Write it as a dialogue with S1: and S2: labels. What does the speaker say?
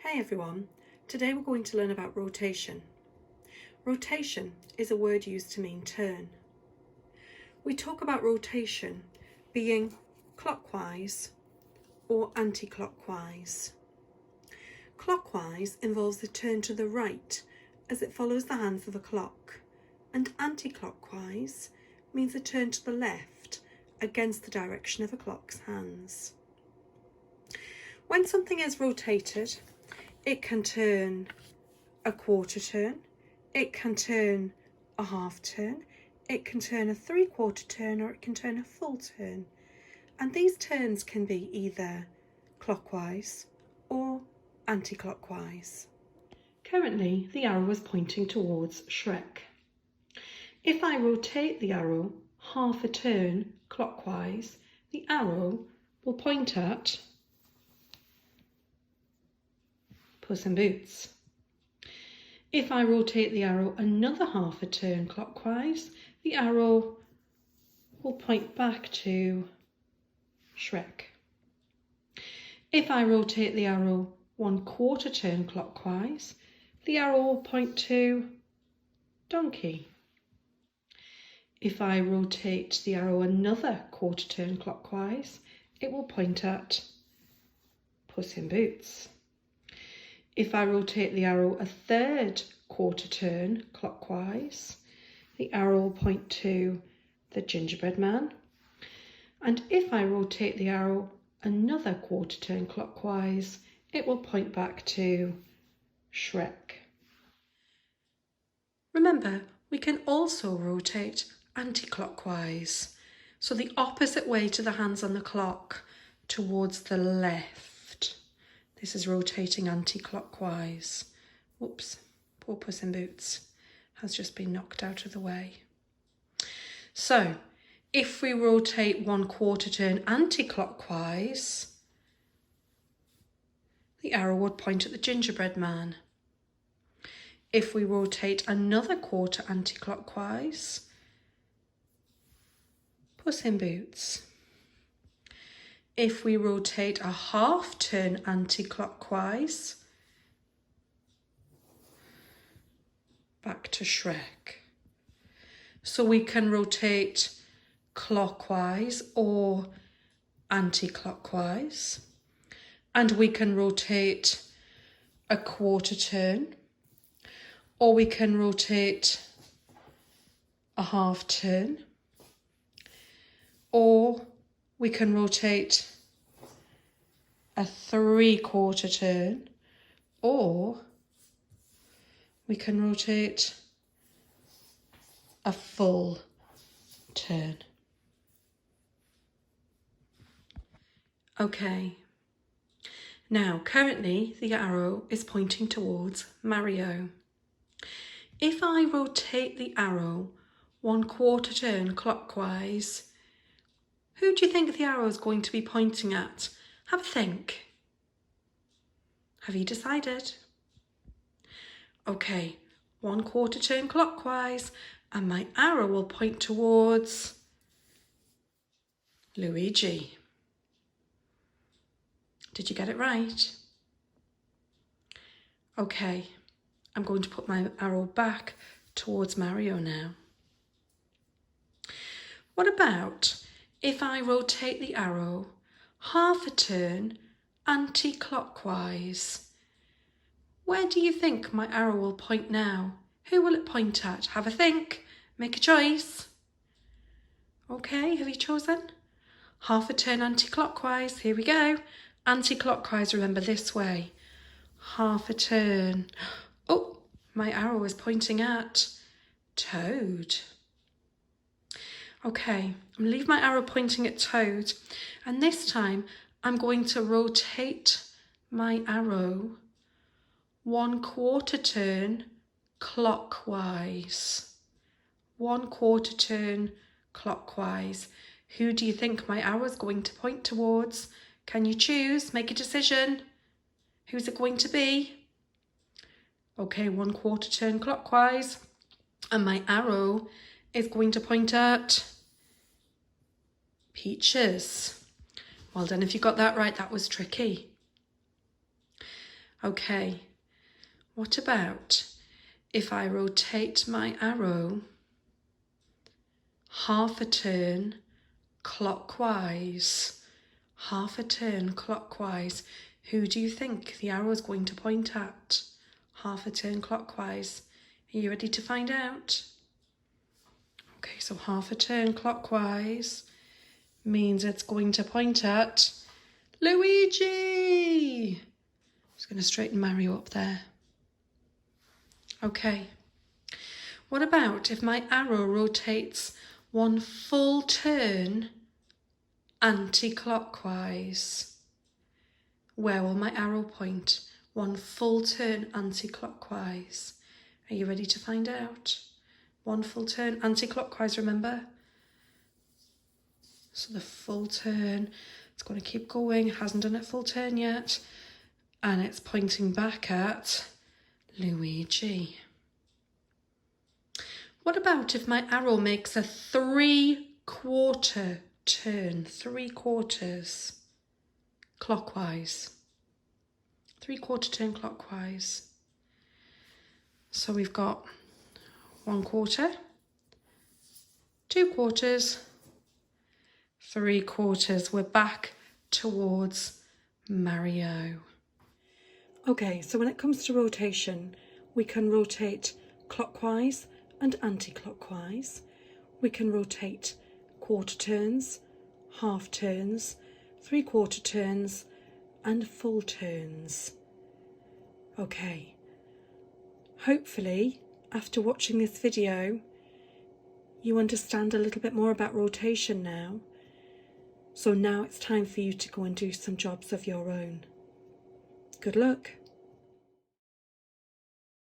S1: Hey everyone, today we're going to learn about rotation. Rotation is a word used to mean turn. We talk about rotation being clockwise or anti-clockwise. Clockwise involves the turn to the right as it follows the hands of a clock, and anti-clockwise means a turn to the left against the direction of a clock's hands. When something is rotated, it can turn a quarter turn, it can turn a half turn, it can turn a 3/4 turn, or it can turn a full turn. And these turns can be either clockwise or anti-clockwise. Currently, the arrow is pointing towards Shrek. If I rotate the arrow half a turn clockwise, the arrow will point at Puss in Boots. If I rotate the arrow another half a turn clockwise, the arrow will point back to Shrek. If I rotate the arrow 1/4 turn clockwise, the arrow will point to Donkey. If I rotate the arrow another quarter turn clockwise, it will point at Puss in Boots. If I rotate the arrow a 3/4 turn clockwise, the arrow will point to the gingerbread man. And if I rotate the arrow another quarter turn clockwise, it will point back to Shrek. Remember, we can also rotate anti-clockwise, so the opposite way to the hands on the clock, towards the left. This is rotating anti-clockwise. Whoops, poor Puss in Boots has just been knocked out of the way. So, if we rotate 1/4 turn anti-clockwise, the arrow would point at the gingerbread man. If we rotate another quarter anti-clockwise, Puss in Boots. If we rotate a half turn anti-clockwise, back to Shrek. So we can rotate clockwise or anti-clockwise, and we can rotate a quarter turn, or we can rotate a half turn, or we can rotate a 3/4 turn, or we can rotate a full turn. Okay, now currently the arrow is pointing towards Mario. If I rotate the arrow 1/4 turn clockwise, who do you think the arrow is going to be pointing at? Have a think. Have you decided? Okay, 1/4 turn clockwise, and my arrow will point towards Luigi. Did you get it right? Okay, I'm going to put my arrow back towards Mario now. What about if I rotate the arrow half a turn anti-clockwise? Where do you think my arrow will point now? Who will it point at? Have a think. Make a choice. Okay, have you chosen? Half a turn anti-clockwise. Here we go. Anti-clockwise, remember, this way. Half a turn. Oh, my arrow is pointing at Toad. Okay, I'm going to leave my arrow pointing at Toad, and this time I'm going to rotate my arrow 1/4 turn clockwise. 1/4 turn clockwise. Who do you think my arrow is going to point towards? Can you choose? Make a decision. Who's it going to be? Okay, 1/4 turn clockwise, and my arrow is going to point at Peaches. Well done if you got that right. That was tricky. Okay, what about if I rotate my arrow half a turn clockwise? Half a turn clockwise. Who do you think the arrow is going to point at? Half a turn clockwise. Are you ready to find out? Okay, so half a turn clockwise means it's going to point at Luigi. Just going to straighten Mario up there. Okay. What about if my arrow rotates one full turn anti-clockwise? Where will my arrow point? One full turn anti-clockwise. Are you ready to find out? One full turn anti-clockwise, remember? So the full turn, it's going to keep going, hasn't done it full turn yet, and it's pointing back at Luigi. What about if my arrow makes a 3/4 turn, 3/4 clockwise? 3/4 turn clockwise. So we've got 1/4, 2/4, 3/4. We're back towards Mario. Okay, so when it comes to rotation, we can rotate clockwise and anti-clockwise. We can rotate quarter turns, half turns, 3/4 turns, and full turns. Okay, hopefully after watching this video you understand a little bit more about rotation now. So now it's time for you to go and do some jobs of your own. Good luck.